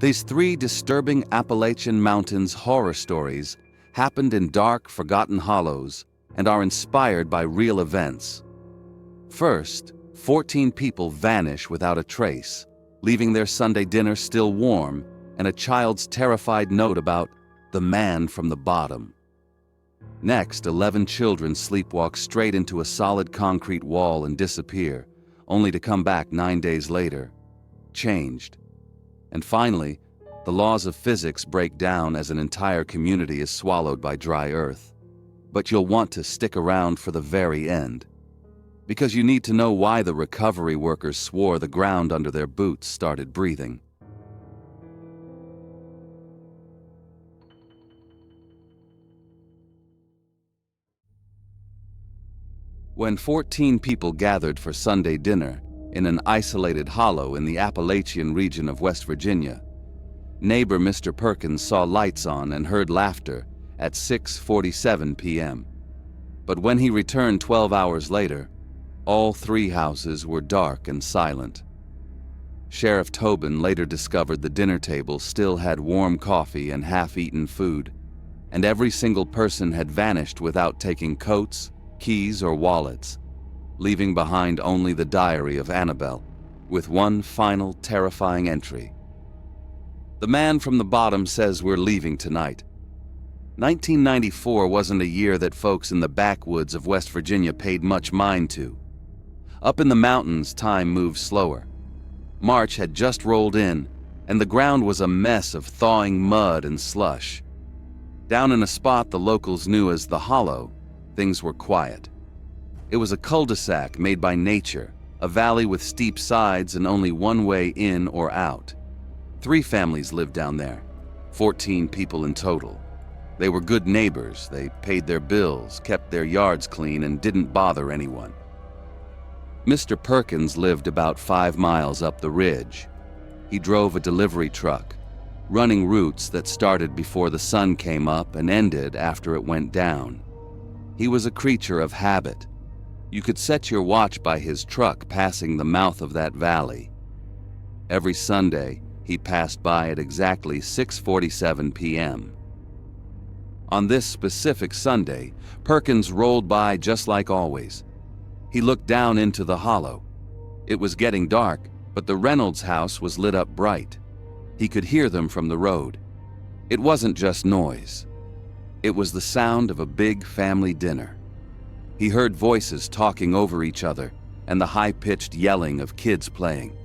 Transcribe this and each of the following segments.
These three disturbing Appalachian Mountains horror stories happened in dark, forgotten hollows and are inspired by real events. First, 14 people vanish without a trace, leaving their Sunday dinner still warm and a child's terrified note about the man from the bottom. Next, 11 children sleepwalk straight into a solid concrete wall and disappear, only to come back 9 days later, changed. And finally, the laws of physics break down as an entire community is swallowed by dry earth. But you'll want to stick around for the very end, because you need to know why the recovery workers swore the ground under their boots started breathing. When 14 people gathered for Sunday dinner in an isolated hollow in the Appalachian region of West Virginia, neighbor Mr. Perkins saw lights on and heard laughter at 6:47 p.m. But when he returned 12 hours later, all three houses were dark and silent. Sheriff Tobin later discovered the dinner table still had warm coffee and half-eaten food, and every single person had vanished without taking coats, keys, or wallets, leaving behind only the diary of Annabelle, with one final terrifying entry. The man from the bottom says we're leaving tonight. 1994 wasn't a year that folks in the backwoods of West Virginia paid much mind to. Up in the mountains, time moved slower. March had just rolled in, and the ground was a mess of thawing mud and slush. Down in a spot the locals knew as the Hollow, things were quiet. It was a cul-de-sac made by nature, a valley with steep sides and only one way in or out. 3 families lived down there, 14 people in total. They were good neighbors, they paid their bills, kept their yards clean, and didn't bother anyone. Mr. Perkins lived about 5 miles up the ridge. He drove a delivery truck, running routes that started before the sun came up and ended after it went down. He was a creature of habit. You could set your watch by his truck passing the mouth of that valley. Every Sunday, he passed by at exactly 6:47 p.m. On this specific Sunday, Perkins rolled by just like always. He looked down into the hollow. It was getting dark, but the Reynolds house was lit up bright. He could hear them from the road. It wasn't just noise. It was the sound of a big family dinner. He heard voices talking over each other and the high-pitched yelling of kids playing.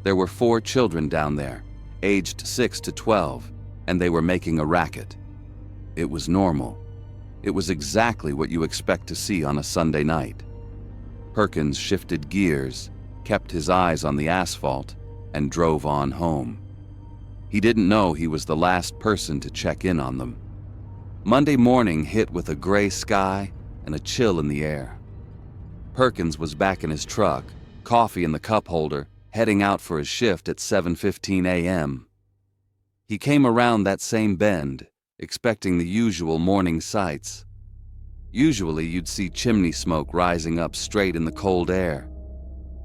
There were 4 children down there, aged 6 to 12, and they were making a racket. It was normal. It was exactly what you expect to see on a Sunday night. Perkins shifted gears, kept his eyes on the asphalt, and drove on home. He didn't know he was the last person to check in on them. Monday morning hit with a gray sky and a chill in the air. Perkins was back in his truck, coffee in the cup holder, heading out for his shift at 7:15 a.m. He came around that same bend, expecting the usual morning sights. Usually you'd see chimney smoke rising up straight in the cold air.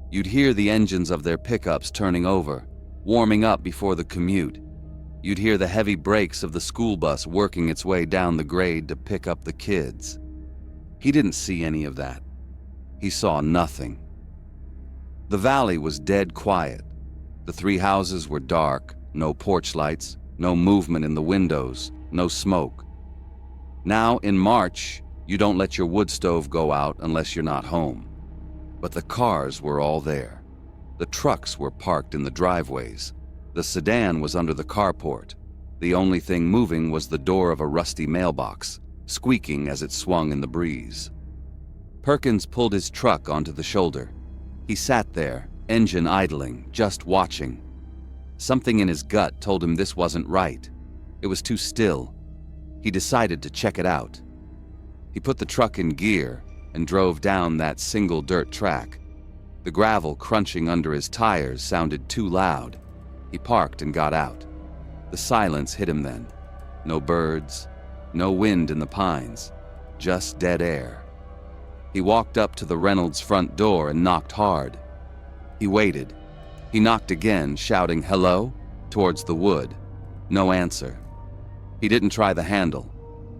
You'd hear the engines of their pickups turning over, warming up before the commute. You'd hear the heavy brakes of the school bus working its way down the grade to pick up the kids. He didn't see any of that. He saw nothing. The valley was dead quiet. The 3 houses were dark, no porch lights, no movement in the windows, no smoke. Now, in March, you don't let your wood stove go out unless you're not home. But the cars were all there. The trucks were parked in the driveways. The sedan was under the carport. The only thing moving was the door of a rusty mailbox, squeaking as it swung in the breeze. Perkins pulled his truck onto the shoulder. He sat there, engine idling, just watching. Something in his gut told him this wasn't right. It was too still. He decided to check it out. He put the truck in gear and drove down that single dirt track. The gravel crunching under his tires sounded too loud. He parked and got out. The silence hit him then. No birds, no wind in the pines, just dead air. He walked up to the Reynolds front door and knocked hard. He waited. He knocked again, shouting, "Hello? towards the wood. No answer. He didn't try the handle.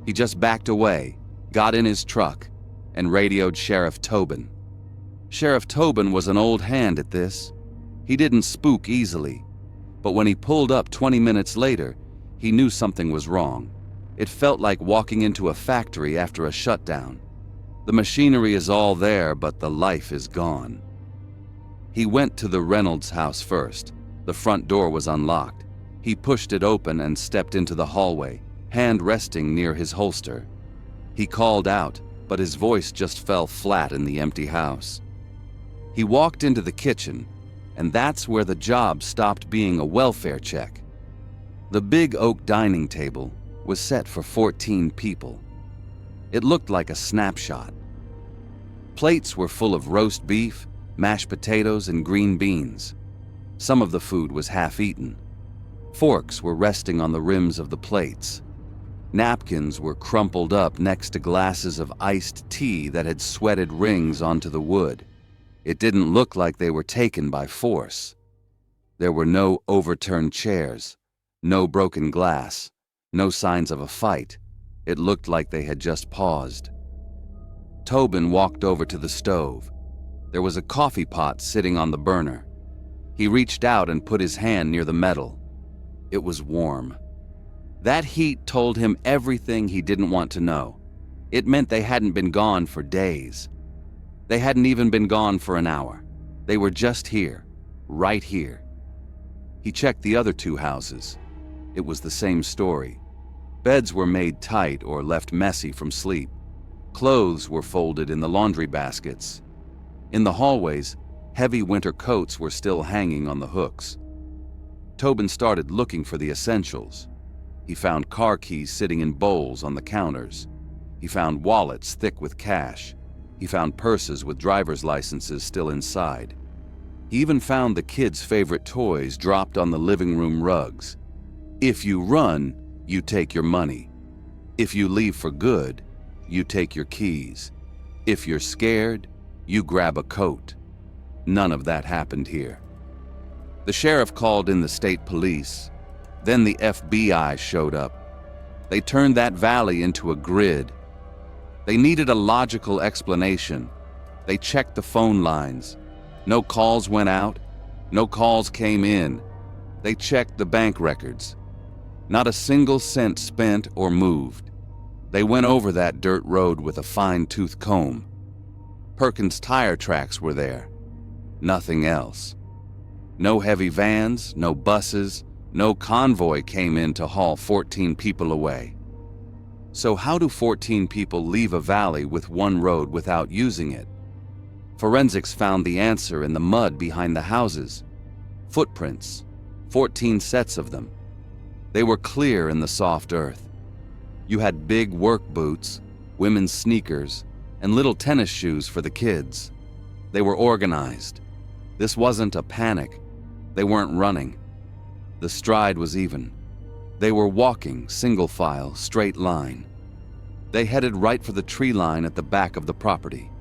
He just backed away, got in his truck, and radioed Sheriff Tobin. Sheriff Tobin was an old hand at this. He didn't spook easily, but when he pulled up 20 minutes later, he knew something was wrong. It felt like walking into a factory after a shutdown. The machinery is all there, but the life is gone. He went to the Reynolds house first. The front door was unlocked. He pushed it open and stepped into the hallway, hand resting near his holster. He called out, but his voice just fell flat in the empty house. He walked into the kitchen, and that's where the job stopped being a welfare check. The big oak dining table was set for 14 people. It looked like a snapshot. Plates were full of roast beef, mashed potatoes, and green beans. Some of the food was half-eaten. Forks were resting on the rims of the plates. Napkins were crumpled up next to glasses of iced tea that had sweated rings onto the wood. It didn't look like they were taken by force. There were no overturned chairs, no broken glass, no signs of a fight. It looked like they had just paused. Tobin walked over to the stove. There was a coffee pot sitting on the burner. He reached out and put his hand near the metal. It was warm. That heat told him everything he didn't want to know. It meant they hadn't been gone for days. They hadn't even been gone for an hour. They were just here, right here. He checked the other two houses. It was the same story. Beds were made tight or left messy from sleep. Clothes were folded in the laundry baskets. In the hallways, heavy winter coats were still hanging on the hooks. Tobin started looking for the essentials. He found car keys sitting in bowls on the counters. He found wallets thick with cash. He found purses with driver's licenses still inside. He even found the kids' favorite toys dropped on the living room rugs. If you run, you take your money. If you leave for good, you take your keys. If you're scared, you grab a coat. None of that happened here. The sheriff called in the state police. Then the FBI showed up. They turned that valley into a grid. They needed a logical explanation. They checked the phone lines. No calls went out. No calls came in. They checked the bank records. Not a single cent spent or moved. They went over that dirt road with a fine-tooth comb. Perkins' tire tracks were there. Nothing else. No heavy vans, no buses, no convoy came in to haul 14 people away. So how do 14 people leave a valley with one road without using it? Forensics found the answer in the mud behind the houses. Footprints, 14 sets of them. They were clear in the soft earth. You had big work boots, women's sneakers, and little tennis shoes for the kids. They were organized. This wasn't a panic. They weren't running. The stride was even. They were walking, single file, straight line. They headed right for the tree line at the back of the property,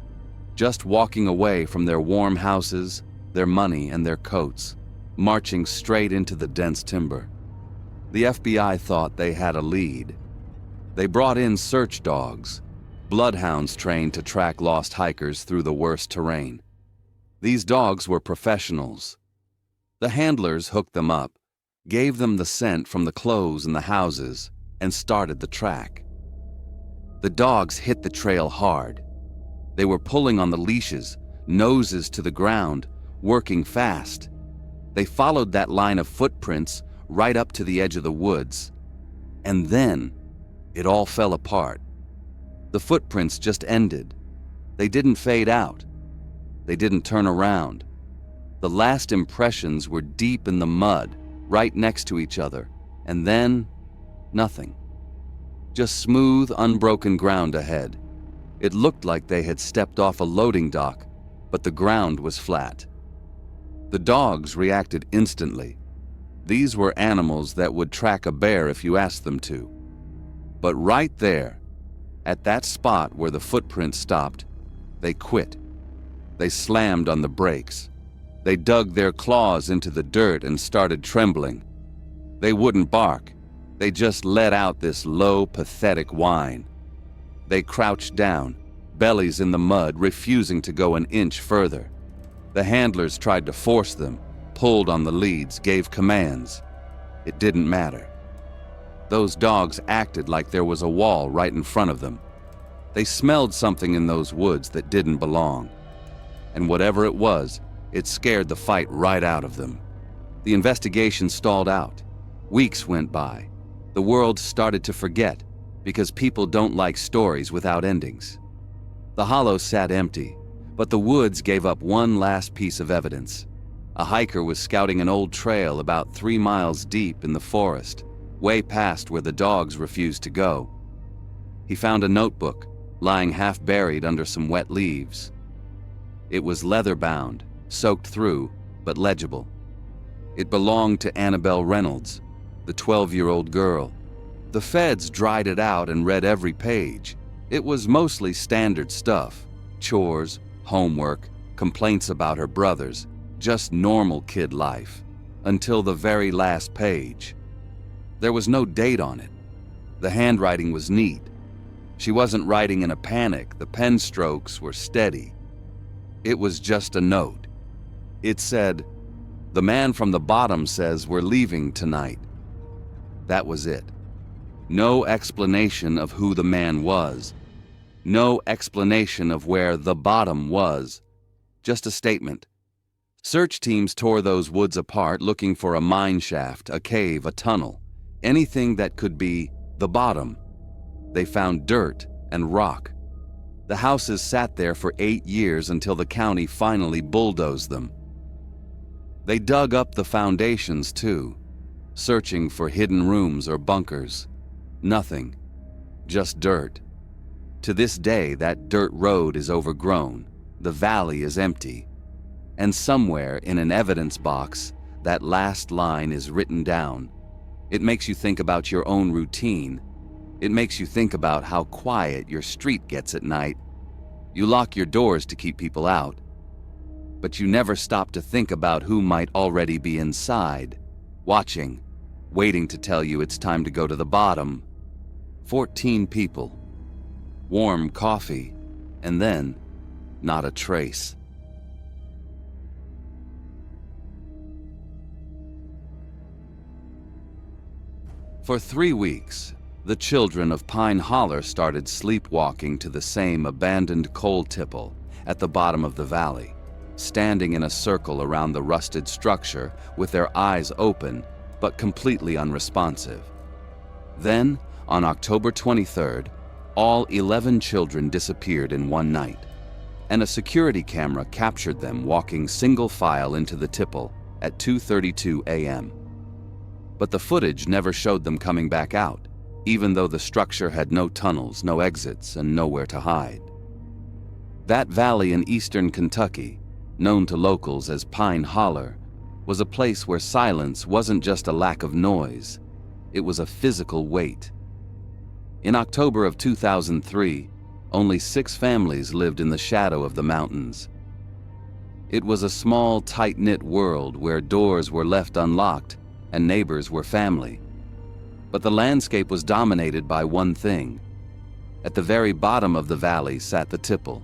just walking away from their warm houses, their money, and their coats, marching straight into the dense timber. The FBI thought they had a lead. They brought in search dogs, bloodhounds trained to track lost hikers through the worst terrain. These dogs were professionals. The handlers hooked them up, gave them the scent from the clothes in the houses, and started the track. The dogs hit the trail hard. They were pulling on the leashes, noses to the ground, working fast. They followed that line of footprints right up to the edge of the woods. And then, it all fell apart. The footprints just ended. They didn't fade out. They didn't turn around. The last impressions were deep in the mud, right next to each other, and then, nothing. Just smooth, unbroken ground ahead. It looked like they had stepped off a loading dock, but the ground was flat. The dogs reacted instantly. These were animals that would track a bear if you asked them to. But right there, at that spot where the footprints stopped, they quit. They slammed on the brakes. They dug their claws into the dirt and started trembling. They wouldn't bark. They just let out this low, pathetic whine. They crouched down, bellies in the mud, refusing to go an inch further. The handlers tried to force them, pulled on the leads, gave commands. It didn't matter. Those dogs acted like there was a wall right in front of them. They smelled something in those woods that didn't belong. And whatever it was, it scared the fight right out of them. The investigation stalled out. Weeks went by. The world started to forget, because people don't like stories without endings. The hollow sat empty, but the woods gave up one last piece of evidence. A hiker was scouting an old trail about 3 miles deep in the forest, way past where the dogs refused to go. He found a notebook, lying half buried under some wet leaves. It was leather-bound, soaked through, but legible. It belonged to Annabelle Reynolds, the 12-year-old girl. The feds dried it out and read every page. It was mostly standard stuff: chores, homework, complaints about her brothers, just normal kid life, until the very last page. There was no date on it. The handwriting was neat. She wasn't writing in a panic. The pen strokes were steady. It was just a note. It said, "The man from the bottom says we're leaving tonight." That was it. No explanation of who the man was. No explanation of where the bottom was. Just a statement. Search teams tore those woods apart looking for a mine shaft, a cave, a tunnel, anything that could be the bottom. They found dirt and rock. The houses sat there for 8 years until the county finally bulldozed them. They dug up the foundations too, searching for hidden rooms or bunkers. Nothing. Just dirt. To this day, that dirt road is overgrown. The valley is empty. And somewhere in an evidence box, that last line is written down. It makes you think about your own routine. It makes you think about how quiet your street gets at night. You lock your doors to keep people out. But you never stop to think about who might already be inside, watching, waiting to tell you it's time to go to the bottom. 14 people. Warm coffee, and then not a trace. For 3 weeks, the children of Pine Holler started sleepwalking to the same abandoned coal tipple at the bottom of the valley, standing in a circle around the rusted structure with their eyes open but completely unresponsive. Then, on October 23rd, all 11 children disappeared in one night, and a security camera captured them walking single file into the tipple at 2:32 a.m. But the footage never showed them coming back out, even though the structure had no tunnels, no exits, and nowhere to hide. That valley in eastern Kentucky, known to locals as Pine Holler, was a place where silence wasn't just a lack of noise, it was a physical weight. In October of 2003, only 6 families lived in the shadow of the mountains. It was a small, tight-knit world where doors were left unlocked and neighbors were family. But the landscape was dominated by one thing. At the very bottom of the valley sat the tipple.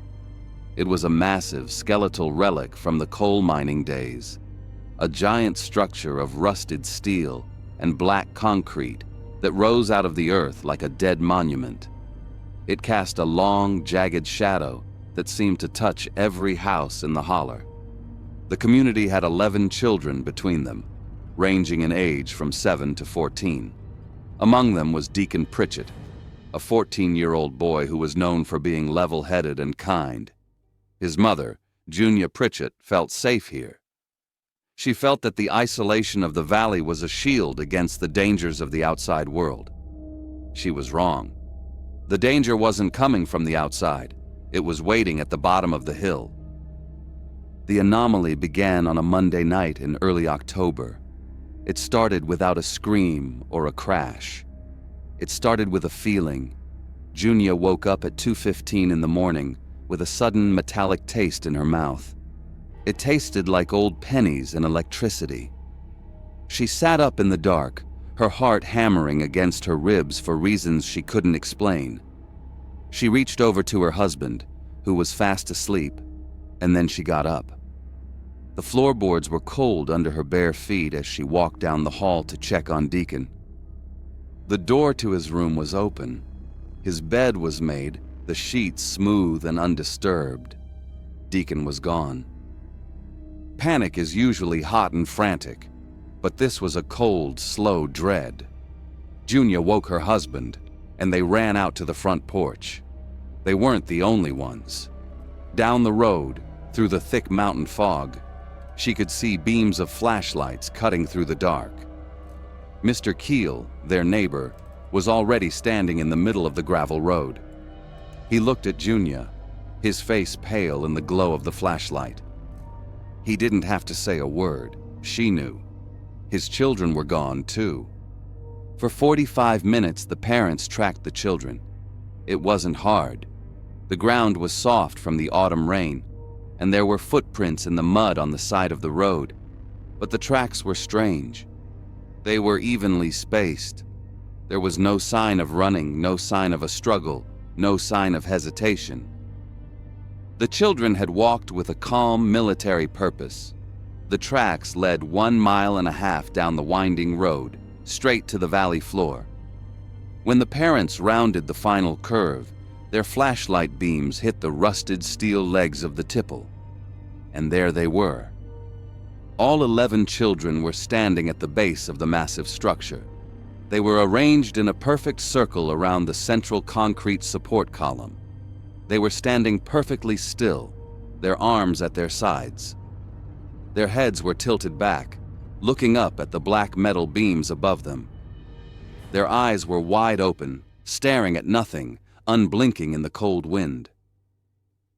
It was a massive skeletal relic from the coal mining days, a giant structure of rusted steel and black concrete that rose out of the earth like a dead monument. It cast a long, jagged shadow that seemed to touch every house in the holler. The community had 11 children between them, ranging in age from 7 to 14. Among them was Deacon Pritchett, a 14-year-old boy who was known for being level-headed and kind. His mother, Junia Pritchett, felt safe here. She felt that the isolation of the valley was a shield against the dangers of the outside world. She was wrong. The danger wasn't coming from the outside. It was waiting at the bottom of the hill. The anomaly began on a Monday night in early October. It started without a scream or a crash. It started with a feeling. Junia woke up at 2:15 in the morning with a sudden metallic taste in her mouth. It tasted like old pennies and electricity. She sat up in the dark, her heart hammering against her ribs for reasons she couldn't explain. She reached over to her husband, who was fast asleep, and then she got up. The floorboards were cold under her bare feet as she walked down the hall to check on Deacon. The door to his room was open. His bed was made, the sheets smooth and undisturbed. Deacon was gone. Panic is usually hot and frantic, but this was a cold, slow dread. Junia woke her husband, and they ran out to the front porch. They weren't the only ones. Down the road, through the thick mountain fog, she could see beams of flashlights cutting through the dark. Mr. Keel, their neighbor, was already standing in the middle of the gravel road. He looked at Junia, his face pale in the glow of the flashlight. He didn't have to say a word. She knew. His children were gone, too. For 45 minutes, the parents tracked the children. It wasn't hard. The ground was soft from the autumn rain, and there were footprints in the mud on the side of the road, but the tracks were strange. They were evenly spaced. There was no sign of running, no sign of a struggle, no sign of hesitation. The children had walked with a calm military purpose. The tracks led 1.5 miles down the winding road, straight to the valley floor. When the parents rounded the final curve, their flashlight beams hit the rusted steel legs of the tipple. And there they were. All 11 children were standing at the base of the massive structure. They were arranged in a perfect circle around the central concrete support column. They were standing perfectly still, their arms at their sides. Their heads were tilted back, looking up at the black metal beams above them. Their eyes were wide open, staring at nothing, unblinking in the cold wind.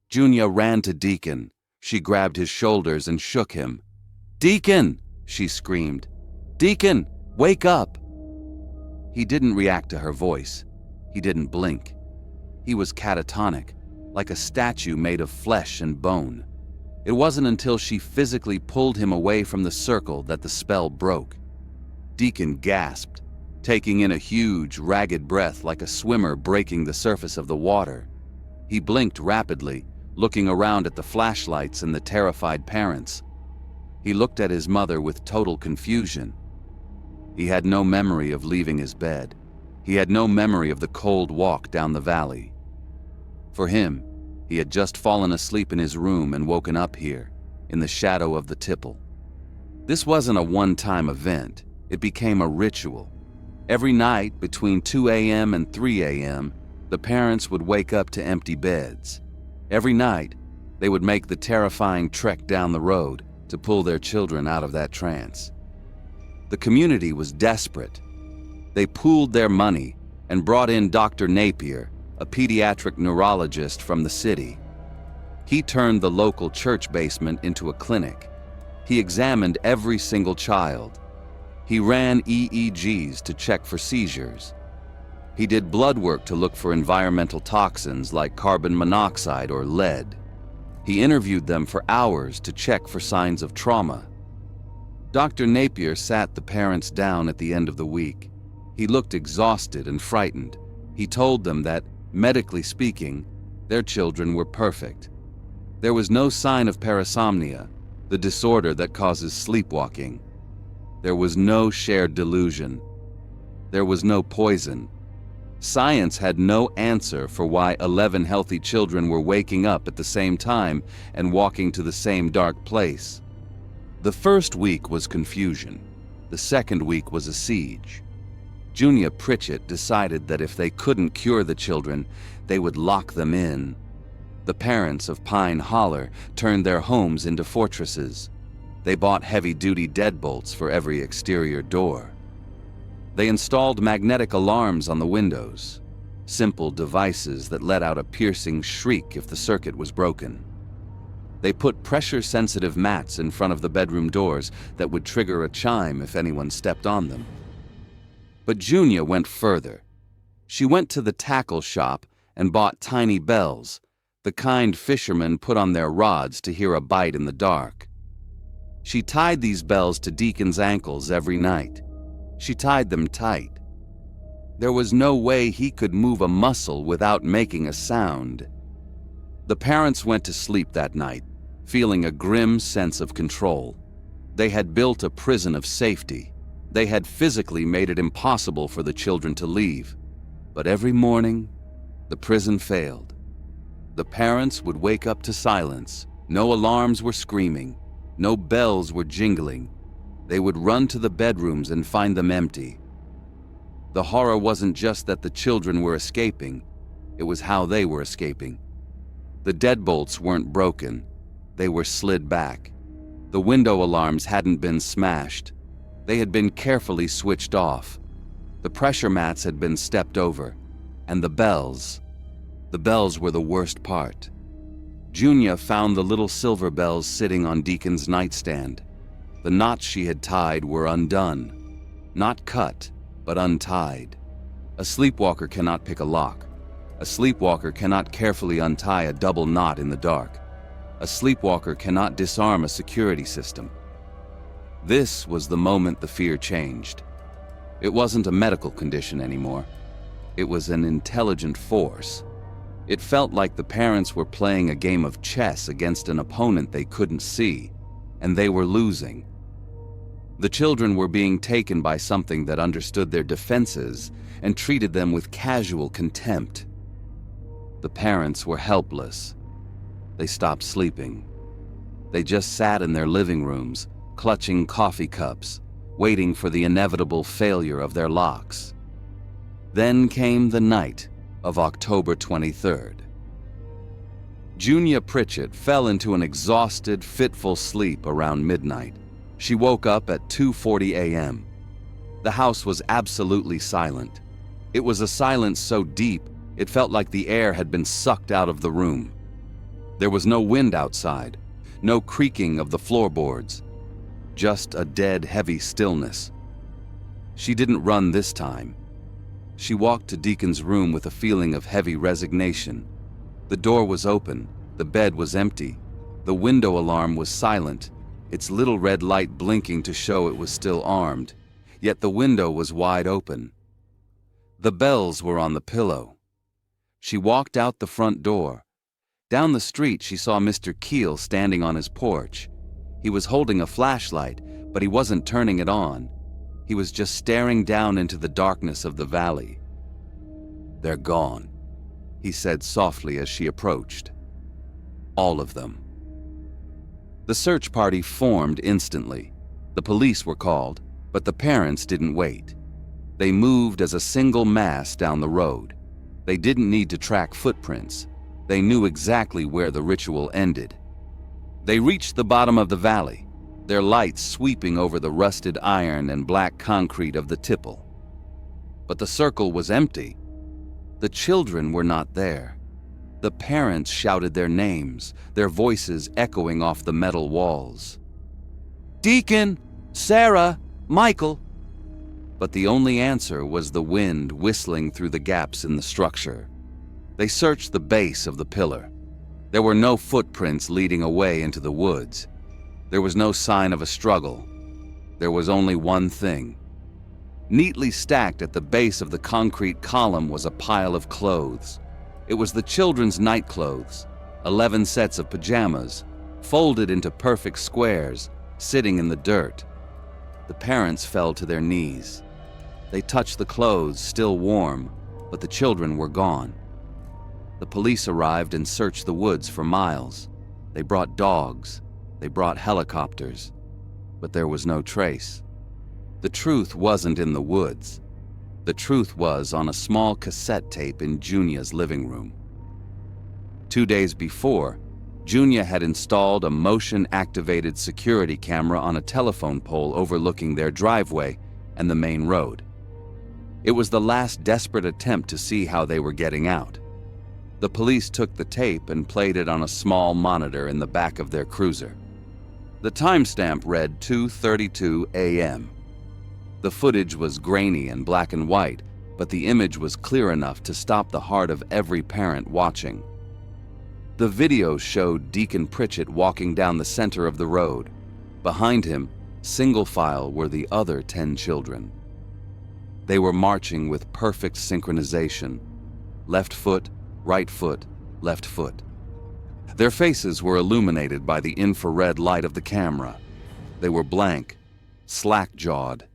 Junia ran to Deacon. She grabbed his shoulders and shook him. "Deacon!" she screamed. "Deacon, wake up!" He didn't react to her voice. He didn't blink. He was catatonic, like a statue made of flesh and bone. It wasn't until she physically pulled him away from the circle that the spell broke. Deacon gasped, taking in a huge, ragged breath like a swimmer breaking the surface of the water. He blinked rapidly, looking around at the flashlights and the terrified parents. He looked at his mother with total confusion. He had no memory of leaving his bed. He had no memory of the cold walk down the valley. For him, he had just fallen asleep in his room and woken up here, in the shadow of the tipple. This wasn't a one-time event. It became a ritual. Every night, between 2 a.m. and 3 a.m., the parents would wake up to empty beds. Every night, they would make the terrifying trek down the road to pull their children out of that trance. The community was desperate. They pooled their money and brought in Dr. Napier, a pediatric neurologist from the city. He turned the local church basement into a clinic. He examined every single child. He ran EEGs to check for seizures. He did blood work to look for environmental toxins like carbon monoxide or lead. He interviewed them for hours to check for signs of trauma. Dr. Napier sat the parents down at the end of the week. He looked exhausted and frightened. He told them that, medically speaking, their children were perfect. There was no sign of parasomnia, the disorder that causes sleepwalking. There was no shared delusion. There was no poison. Science had no answer for why 11 healthy children were waking up at the same time and walking to the same dark place. The first week was confusion. The second week was a siege. Junia Pritchett decided that if they couldn't cure the children, they would lock them in. The parents of Pine Holler turned their homes into fortresses. They bought heavy-duty deadbolts for every exterior door. They installed magnetic alarms on the windows, simple devices that let out a piercing shriek if the circuit was broken. They put pressure-sensitive mats in front of the bedroom doors that would trigger a chime if anyone stepped on them. But Junia went further. She went to the tackle shop and bought tiny bells, the kind fishermen put on their rods to hear a bite in the dark. She tied these bells to Deacon's ankles every night. She tied them tight. There was no way he could move a muscle without making a sound. The parents went to sleep that night, feeling a grim sense of control. They had built a prison of safety. They had physically made it impossible for the children to leave. But every morning, the prison failed. The parents would wake up to silence. No alarms were screaming. No bells were jingling. They would run to the bedrooms and find them empty. The horror wasn't just that the children were escaping, it was how they were escaping. The deadbolts weren't broken, they were slid back. The window alarms hadn't been smashed. They had been carefully switched off. The pressure mats had been stepped over. And the bells were the worst part. Junia found the little silver bells sitting on Deacon's nightstand. The knots she had tied were undone. Not cut, but untied. A sleepwalker cannot pick a lock. A sleepwalker cannot carefully untie a double knot in the dark. A sleepwalker cannot disarm a security system. This was the moment the fear changed. It wasn't a medical condition anymore. It was an intelligent force. It felt like the parents were playing a game of chess against an opponent they couldn't see, and they were losing. The children were being taken by something that understood their defenses and treated them with casual contempt. The parents were helpless. They stopped sleeping. They just sat in their living rooms, clutching coffee cups, waiting for the inevitable failure of their locks. Then came the night of October 23rd. Junia Pritchett fell into an exhausted, fitful sleep around midnight. She woke up at 2:40 a.m. The house was absolutely silent. It was a silence so deep, it felt like the air had been sucked out of the room. There was no wind outside, no creaking of the floorboards, just a dead, heavy stillness. She didn't run this time. She walked to Deacon's room with a feeling of heavy resignation. The door was open, the bed was empty, the window alarm was silent, its little red light blinking to show it was still armed, yet the window was wide open. The bells were on the pillow. She walked out the front door. Down the street, she saw Mr. Keel standing on his porch. He was holding a flashlight, but he wasn't turning it on. He was just staring down into the darkness of the valley. "They're gone," he said softly as she approached. "All of them." The search party formed instantly. The police were called, but the parents didn't wait. They moved as a single mass down the road. They didn't need to track footprints. They knew exactly where the ritual ended. They reached the bottom of the valley, their lights sweeping over the rusted iron and black concrete of the tipple. But the circle was empty. The children were not there. The parents shouted their names, their voices echoing off the metal walls. "Deacon! Sarah! Michael!" But the only answer was the wind whistling through the gaps in the structure. They searched the base of the pillar. There were no footprints leading away into the woods. There was no sign of a struggle. There was only one thing. Neatly stacked at the base of the concrete column was a pile of clothes. It was the children's night clothes, 11 sets of pajamas, folded into perfect squares, sitting in the dirt. The parents fell to their knees. They touched the clothes, still warm, but the children were gone. The police arrived and searched the woods for miles. They brought dogs. They brought helicopters. But there was no trace. The truth wasn't in the woods. The truth was on a small cassette tape in Junia's living room. 2 days before, Junia had installed a motion-activated security camera on a telephone pole overlooking their driveway and the main road. It was the last desperate attempt to see how they were getting out. The police took the tape and played it on a small monitor in the back of their cruiser. The timestamp read 2:32 a.m. The footage was grainy and black and white, but the image was clear enough to stop the heart of every parent watching. The video showed Deacon Pritchett walking down the center of the road. Behind him, single file, were the other 10 children. They were marching with perfect synchronization. Left foot, right foot, left foot. Their faces were illuminated by the infrared light of the camera. They were blank, slack-jawed.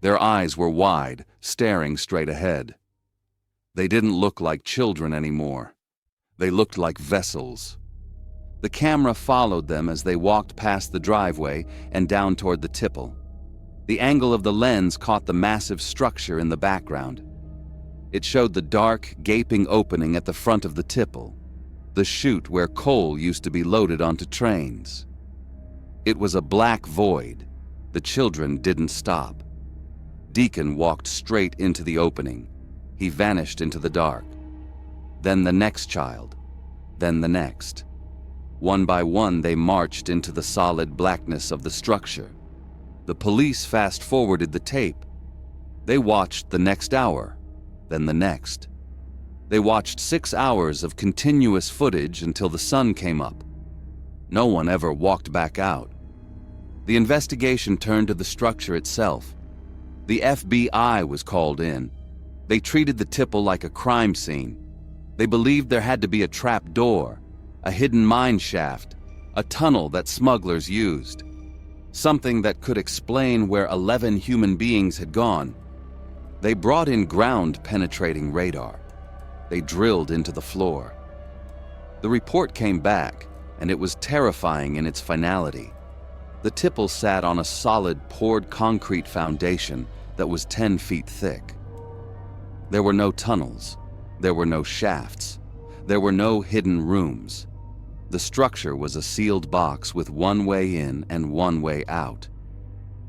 Their eyes were wide, staring straight ahead. They didn't look like children anymore. They looked like vessels. The camera followed them as they walked past the driveway and down toward the tipple. The angle of the lens caught the massive structure in the background. It showed the dark, gaping opening at the front of the tipple, the chute where coal used to be loaded onto trains. It was a black void. The children didn't stop. Deacon walked straight into the opening. He vanished into the dark. Then the next child. Then the next. One by one, they marched into the solid blackness of the structure. The police fast-forwarded the tape. They watched the next hour, then the next. They watched 6 hours of continuous footage until the sun came up. No one ever walked back out. The investigation turned to the structure itself. The FBI was called in. They treated the tipple like a crime scene. They believed there had to be a trap door, a hidden mine shaft, a tunnel that smugglers used. Something that could explain where 11 human beings had gone. They brought in ground-penetrating radar. They drilled into the floor. The report came back, and it was terrifying in its finality. The tipple sat on a solid poured concrete foundation that was 10 feet thick. There were no tunnels. There were no shafts. There were no hidden rooms. The structure was a sealed box with one way in and one way out.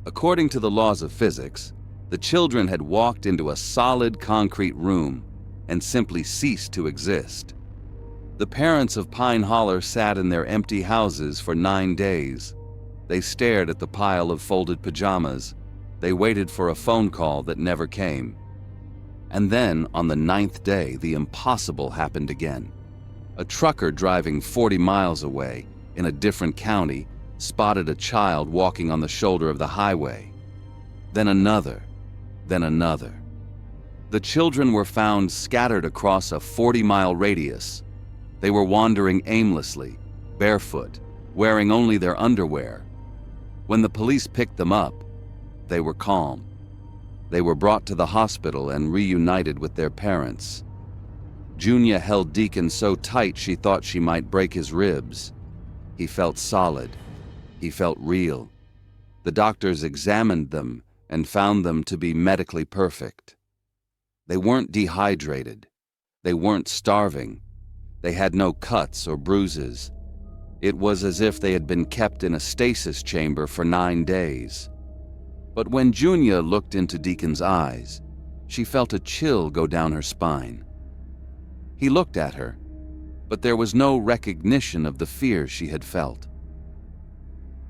According to the laws of physics, the children had walked into a solid concrete room and simply ceased to exist. The parents of Pine Holler sat in their empty houses for 9 days. They stared at the pile of folded pajamas. They waited for a phone call that never came. And then, on the 9th day, the impossible happened again. A trucker driving 40 miles away, in a different county, spotted a child walking on the shoulder of the highway. Then another, then another. The children were found scattered across a 40-mile radius. They were wandering aimlessly, barefoot, wearing only their underwear. When the police picked them up, they were calm. They were brought to the hospital and reunited with their parents. Junia held Deacon so tight she thought she might break his ribs. He felt solid. He felt real. The doctors examined them and found them to be medically perfect. They weren't dehydrated. They weren't starving. They had no cuts or bruises. It was as if they had been kept in a stasis chamber for 9 days. But when Junia looked into Deacon's eyes, she felt a chill go down her spine. He looked at her, but there was no recognition of the fear she had felt.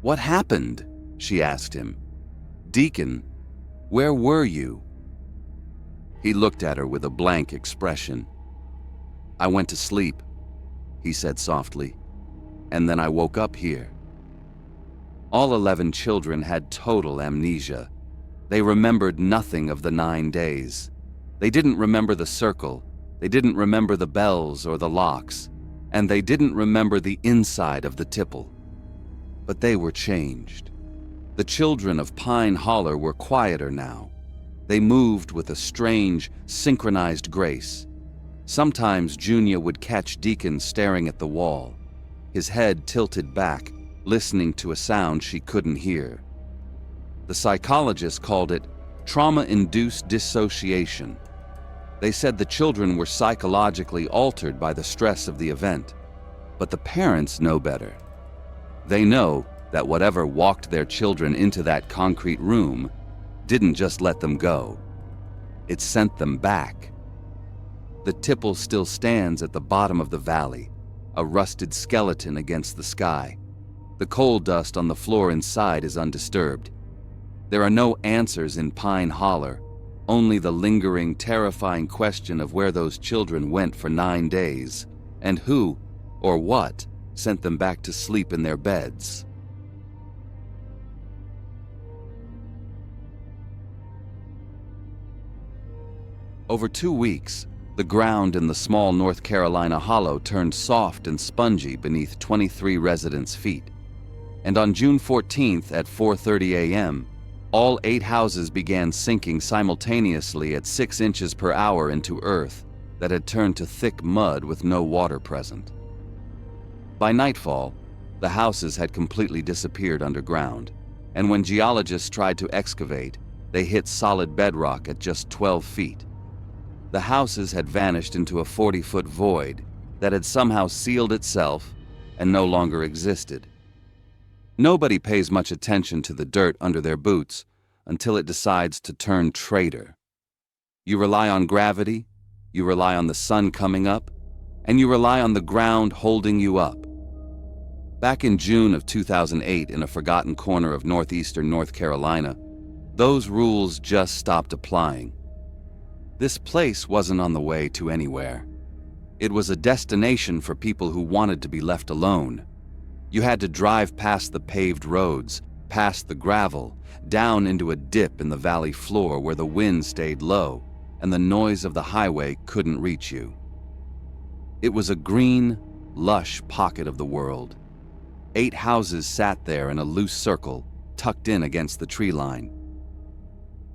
"What happened?" she asked him. "Deacon, where were you?" He looked at her with a blank expression. "I went to sleep," he said softly, "and then I woke up here." All 11 children had total amnesia. They remembered nothing of the 9 days. They didn't remember the circle. They didn't remember the bells or the locks. And they didn't remember the inside of the tipple. But they were changed. The children of Pine Holler were quieter now. They moved with a strange, synchronized grace. Sometimes Junia would catch Deacon staring at the wall, his head tilted back, listening to a sound she couldn't hear. The psychologists called it trauma-induced dissociation. They said the children were psychologically altered by the stress of the event. But the parents know better. They know that whatever walked their children into that concrete room didn't just let them go. It sent them back. The tipple still stands at the bottom of the valley, a rusted skeleton against the sky. The coal dust on the floor inside is undisturbed. There are no answers in Pine Holler, only the lingering, terrifying question of where those children went for 9 days, and who, or what, sent them back to sleep in their beds. Over 2 weeks, the ground in the small North Carolina hollow turned soft and spongy beneath 23 residents' feet. And on June 14th at 4:30 a.m., all 8 houses began sinking simultaneously at 6 inches per hour into earth that had turned to thick mud with no water present. By nightfall, the houses had completely disappeared underground, and when geologists tried to excavate, they hit solid bedrock at just 12 feet. The houses had vanished into a 40-foot void that had somehow sealed itself and no longer existed. Nobody pays much attention to the dirt under their boots until it decides to turn traitor. You rely on gravity, you rely on the sun coming up, and you rely on the ground holding you up. Back in June of 2008, in a forgotten corner of northeastern North Carolina, those rules just stopped applying. This place wasn't on the way to anywhere. It was a destination for people who wanted to be left alone. You had to drive past the paved roads, past the gravel, down into a dip in the valley floor where the wind stayed low and the noise of the highway couldn't reach you. It was a green, lush pocket of the world. 8 houses sat there in a loose circle, tucked in against the tree line.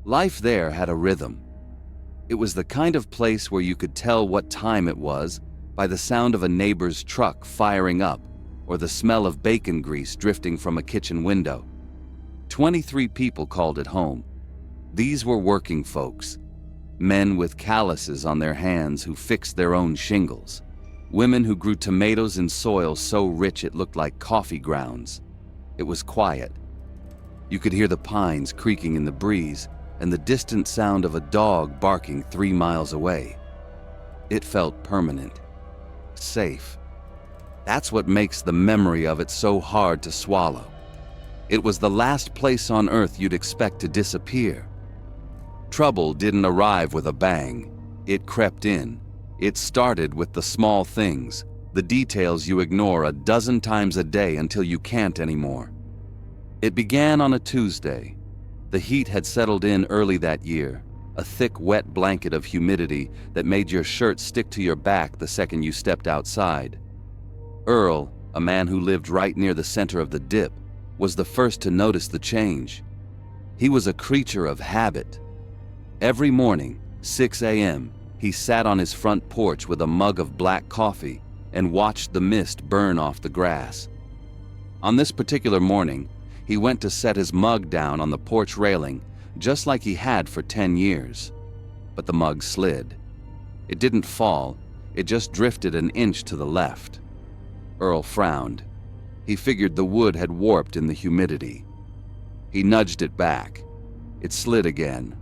Life there had a rhythm. It was the kind of place where you could tell what time it was by the sound of a neighbor's truck firing up or the smell of bacon grease drifting from a kitchen window. 23 people called it home. These were working folks, men with calluses on their hands who fixed their own shingles, women who grew tomatoes in soil so rich it looked like coffee grounds. It was quiet. You could hear the pines creaking in the breeze and the distant sound of a dog barking 3 miles away. It felt permanent, safe. That's what makes the memory of it so hard to swallow. It was the last place on earth you'd expect to disappear. Trouble didn't arrive with a bang. It crept in. It started with the small things, the details you ignore a dozen times a day until you can't anymore. It began on a Tuesday. The heat had settled in early that year, a thick, wet blanket of humidity that made your shirt stick to your back the second you stepped outside. Earl, a man who lived right near the center of the dip, was the first to notice the change. He was a creature of habit. Every morning, 6 a.m., he sat on his front porch with a mug of black coffee and watched the mist burn off the grass. On this particular morning, he went to set his mug down on the porch railing, just like he had for 10 years. But the mug slid. It didn't fall, it just drifted an inch to the left. Earl frowned. He figured the wood had warped in the humidity. He nudged it back. It slid again.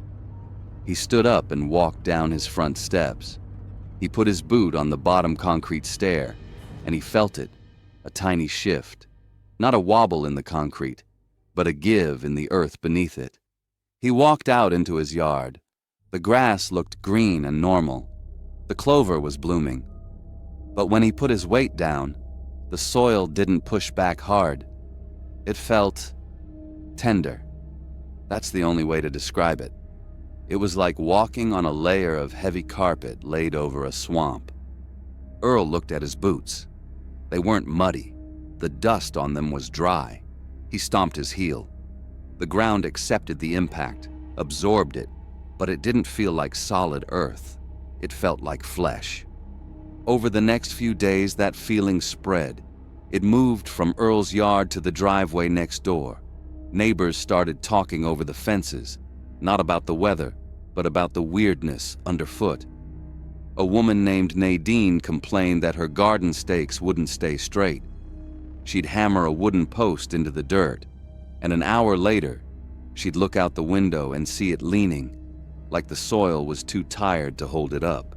He stood up and walked down his front steps. He put his boot on the bottom concrete stair, and he felt it, a tiny shift. Not a wobble in the concrete, but a give in the earth beneath it. He walked out into his yard. The grass looked green and normal. The clover was blooming. But when he put his weight down, the soil didn't push back hard. It felt tender. That's the only way to describe it. It was like walking on a layer of heavy carpet laid over a swamp. Earl looked at his boots. They weren't muddy. The dust on them was dry. He stomped his heel. The ground accepted the impact, absorbed it, but it didn't feel like solid earth. It felt like flesh. Over the next few days, that feeling spread. It moved from Earl's yard to the driveway next door. Neighbors started talking over the fences, not about the weather, but about the weirdness underfoot. A woman named Nadine complained that her garden stakes wouldn't stay straight. She'd hammer a wooden post into the dirt, and an hour later, she'd look out the window and see it leaning, like the soil was too tired to hold it up.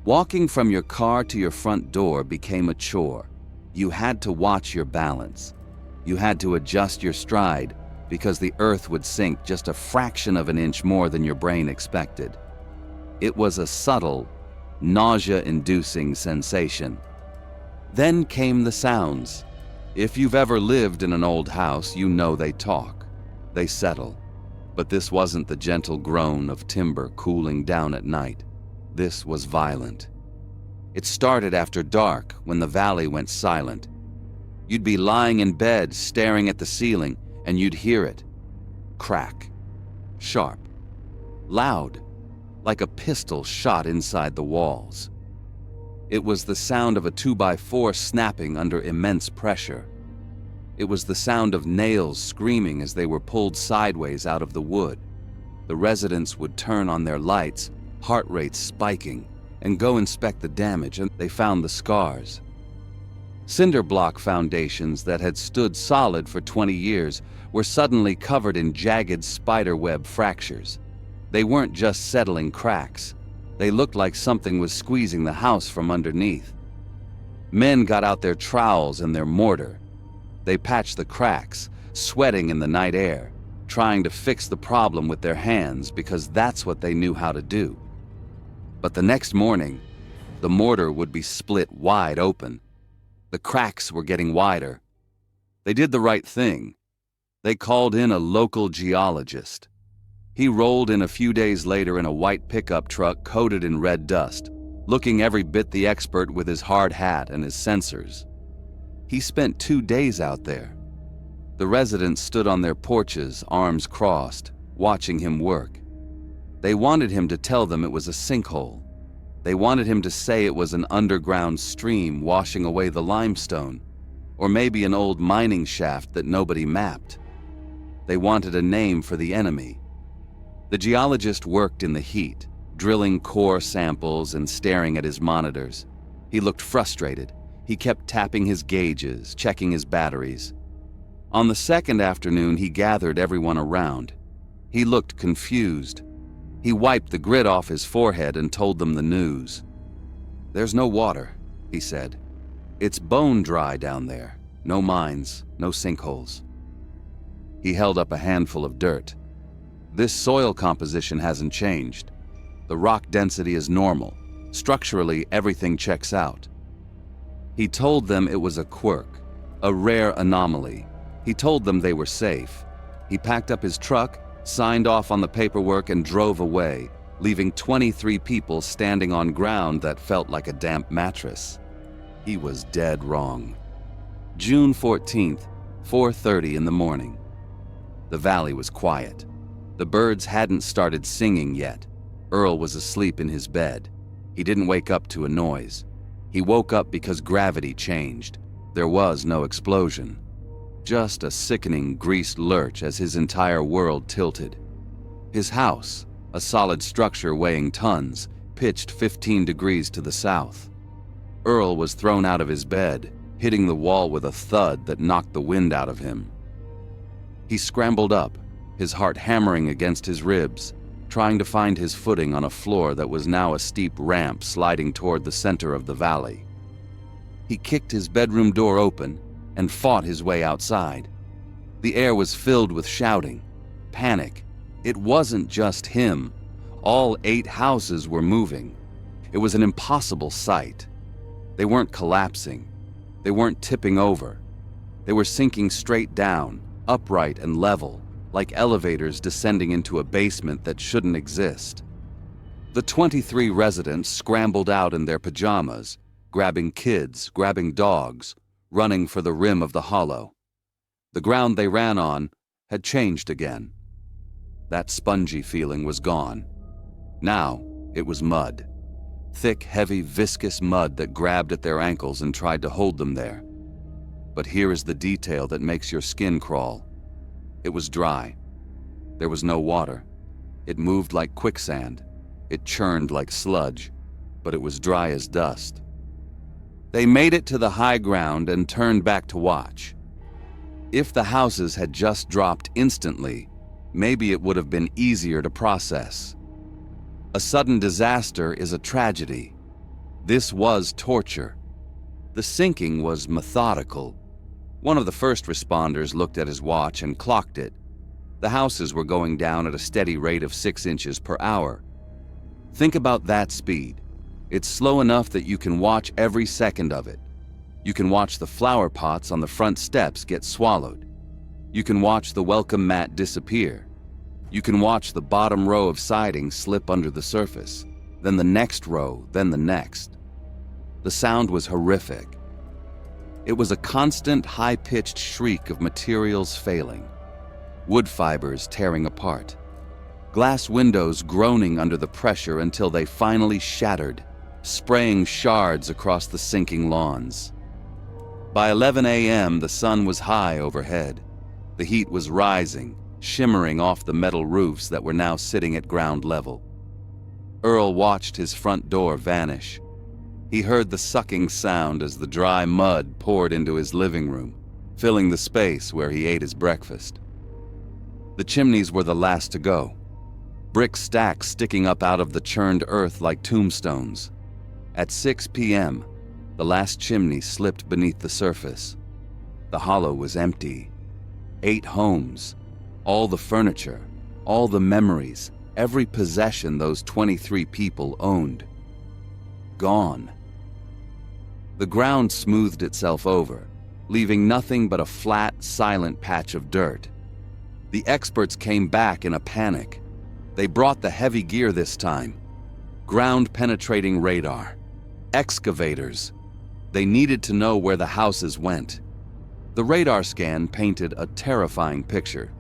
Walking from your car to your front door became a chore. You had to watch your balance. You had to adjust your stride because the earth would sink just a fraction of an inch more than your brain expected. It was a subtle, nausea-inducing sensation. Then came the sounds. If you've ever lived in an old house, you know they talk. They settle. But this wasn't the gentle groan of timber cooling down at night. This was violent. It started after dark, when the valley went silent. You'd be lying in bed, staring at the ceiling, and you'd hear it. Crack. Sharp. Loud. Like a pistol shot inside the walls. It was the sound of a 2x4 snapping under immense pressure. It was the sound of nails screaming as they were pulled sideways out of the wood. The residents would turn on their lights, heart rates spiking, and go inspect the damage, and they found the scars. Cinder block foundations that had stood solid for 20 years were suddenly covered in jagged spiderweb fractures. They weren't just settling cracks. They looked like something was squeezing the house from underneath. Men got out their trowels and their mortar. They patched the cracks, sweating in the night air, trying to fix the problem with their hands because that's what they knew how to do. But the next morning, the mortar would be split wide open. The cracks were getting wider. They did the right thing. They called in a local geologist. He rolled in a few days later in a white pickup truck coated in red dust, looking every bit the expert with his hard hat and his sensors. He spent 2 days out there. The residents stood on their porches, arms crossed, watching him work. They wanted him to tell them it was a sinkhole. They wanted him to say it was an underground stream washing away the limestone, or maybe an old mining shaft that nobody mapped. They wanted a name for the enemy. The geologist worked in the heat, drilling core samples and staring at his monitors. He looked frustrated. He kept tapping his gauges, checking his batteries. On the second afternoon, he gathered everyone around. He looked confused. He wiped the grit off his forehead and told them the news. "There's no water," he said. "It's bone dry down there. No mines, no sinkholes." He held up a handful of dirt. "This soil composition hasn't changed. The rock density is normal. Structurally, everything checks out." He told them it was a quirk, a rare anomaly. He told them they were safe. He packed up his truck, signed off on the paperwork, and drove away, leaving 23 people standing on ground that felt like a damp mattress. He was dead wrong. June 14th, 4:30 in the morning. The valley was quiet. The birds hadn't started singing yet. Earl was asleep in his bed. He didn't wake up to a noise. He woke up because gravity changed. There was no explosion. Just a sickening greased lurch as his entire world tilted. His house, a solid structure weighing tons, pitched 15 degrees to the south. Earl was thrown out of his bed, hitting the wall with a thud that knocked the wind out of him. He scrambled up, his heart hammering against his ribs, trying to find his footing on a floor that was now a steep ramp sliding toward the center of the valley. He kicked his bedroom door open and fought his way outside. The air was filled with shouting, panic. It wasn't just him. All 8 houses were moving. It was an impossible sight. They weren't collapsing. They weren't tipping over. They were sinking straight down, upright and level, like elevators descending into a basement that shouldn't exist. The 23 residents scrambled out in their pajamas, grabbing kids, grabbing dogs, running for the rim of the hollow. The ground they ran on had changed again. That spongy feeling was gone. Now it was mud. Thick, heavy, viscous mud that grabbed at their ankles and tried to hold them there. But here is the detail that makes your skin crawl. It was dry. There was no water. It moved like quicksand. It churned like sludge, but it was dry as dust. They made it to the high ground and turned back to watch. If the houses had just dropped instantly, maybe it would have been easier to process. A sudden disaster is a tragedy. This was torture. The sinking was methodical. One of the first responders looked at his watch and clocked it. The houses were going down at a steady rate of 6 inches per hour. Think about that speed. It's slow enough that you can watch every second of it. You can watch the flower pots on the front steps get swallowed. You can watch the welcome mat disappear. You can watch the bottom row of siding slip under the surface, then the next row, then the next. The sound was horrific. It was a constant, high-pitched shriek of materials failing, wood fibers tearing apart, glass windows groaning under the pressure until they finally shattered, spraying shards across the sinking lawns. By 11 a.m., the sun was high overhead. The heat was rising, shimmering off the metal roofs that were now sitting at ground level. Earl watched his front door vanish. He heard the sucking sound as the dry mud poured into his living room, filling the space where he ate his breakfast. The chimneys were the last to go, brick stacks sticking up out of the churned earth like tombstones. At 6 p.m., the last chimney slipped beneath the surface. The hollow was empty. 8 homes, all the furniture, all the memories, every possession those 23 people owned. Gone. The ground smoothed itself over, leaving nothing but a flat, silent patch of dirt. The experts came back in a panic. They brought the heavy gear this time. Ground-penetrating radar. Excavators. They needed to know where the houses went. The radar scan painted a terrifying picture.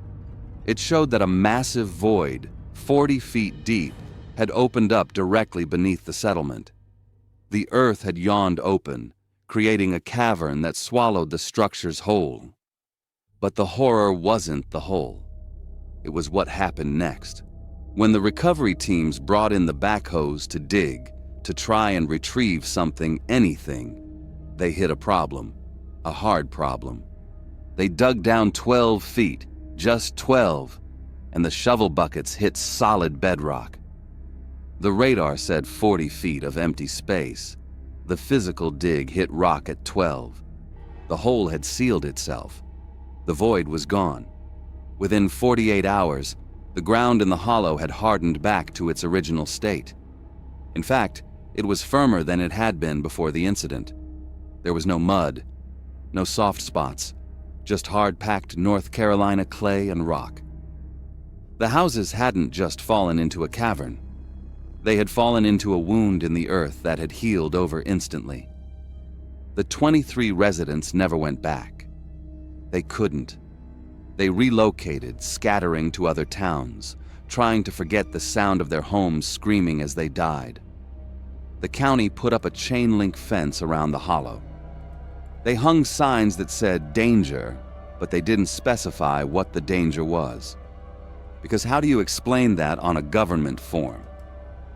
It showed that a massive void, 40 feet deep, had opened up directly beneath the settlement. The earth had yawned open, creating a cavern that swallowed the structures whole. But the horror wasn't the whole. It was what happened next. When the recovery teams brought in the backhoes to dig, to try and retrieve something, anything, they hit a problem, a hard problem. They dug down 12 feet, just 12, and the shovel buckets hit solid bedrock. The radar said 40 feet of empty space. The physical dig hit rock at 12. The hole had sealed itself. The void was gone. Within 48 hours, the ground in the hollow had hardened back to its original state. In fact, it was firmer than it had been before the incident. There was no mud, no soft spots, just hard-packed North Carolina clay and rock. The houses hadn't just fallen into a cavern. They had fallen into a wound in the earth that had healed over instantly. The 23 residents never went back. They couldn't. They relocated, scattering to other towns, trying to forget the sound of their homes screaming as they died. The county put up a chain-link fence around the hollow. They hung signs that said danger, but they didn't specify what the danger was. Because how do you explain that on a government form?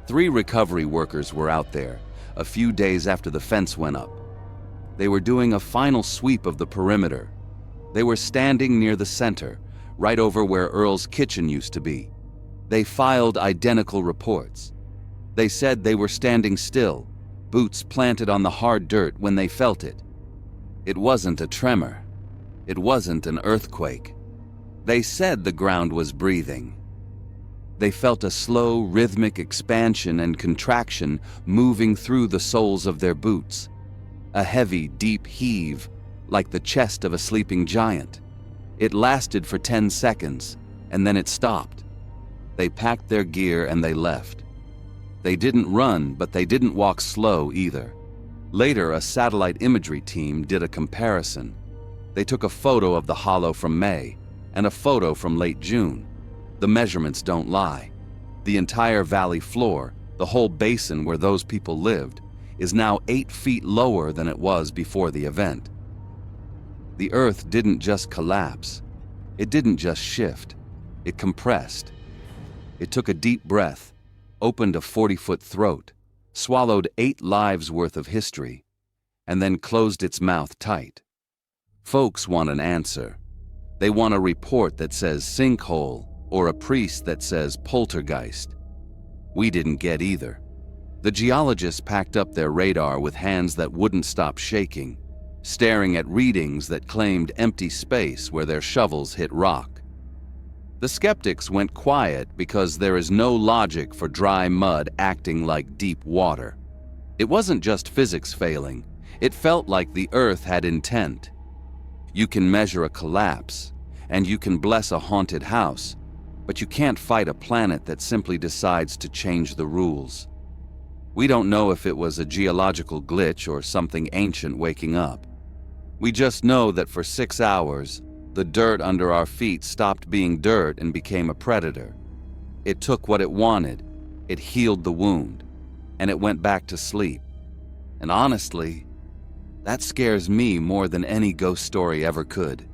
3 recovery workers were out there, a few days after the fence went up. They were doing a final sweep of the perimeter. They were standing near the center, right over where Earl's kitchen used to be. They filed identical reports. They said they were standing still, boots planted on the hard dirt when they felt it. It wasn't a tremor. It wasn't an earthquake. They said the ground was breathing. They felt a slow, rhythmic expansion and contraction moving through the soles of their boots. A heavy, deep heave, like the chest of a sleeping giant. It lasted for 10 seconds, and then it stopped. They packed their gear and they left. They didn't run, but they didn't walk slow either. Later, a satellite imagery team did a comparison. They took a photo of the hollow from May and a photo from late June. The measurements don't lie. The entire valley floor, the whole basin where those people lived, is now 8 feet lower than it was before the event. The earth didn't just collapse. It didn't just shift. It compressed. It took a deep breath, opened a 40-foot throat, swallowed 8 lives' worth of history, and then closed its mouth tight. Folks want an answer. They want a report that says sinkhole or a priest that says poltergeist. We didn't get either. The geologists packed up their radar with hands that wouldn't stop shaking, staring at readings that claimed empty space where their shovels hit rock. The skeptics went quiet because there is no logic for dry mud acting like deep water. It wasn't just physics failing. It felt like the earth had intent. You can measure a collapse, and you can bless a haunted house, But you can't fight a planet that simply decides to change the rules. We don't know if it was a geological glitch or something ancient waking up. We just know that for 6 hours, the dirt under our feet stopped being dirt and became a predator. It took what it wanted, it healed the wound, and it went back to sleep. And honestly, that scares me more than any ghost story ever could.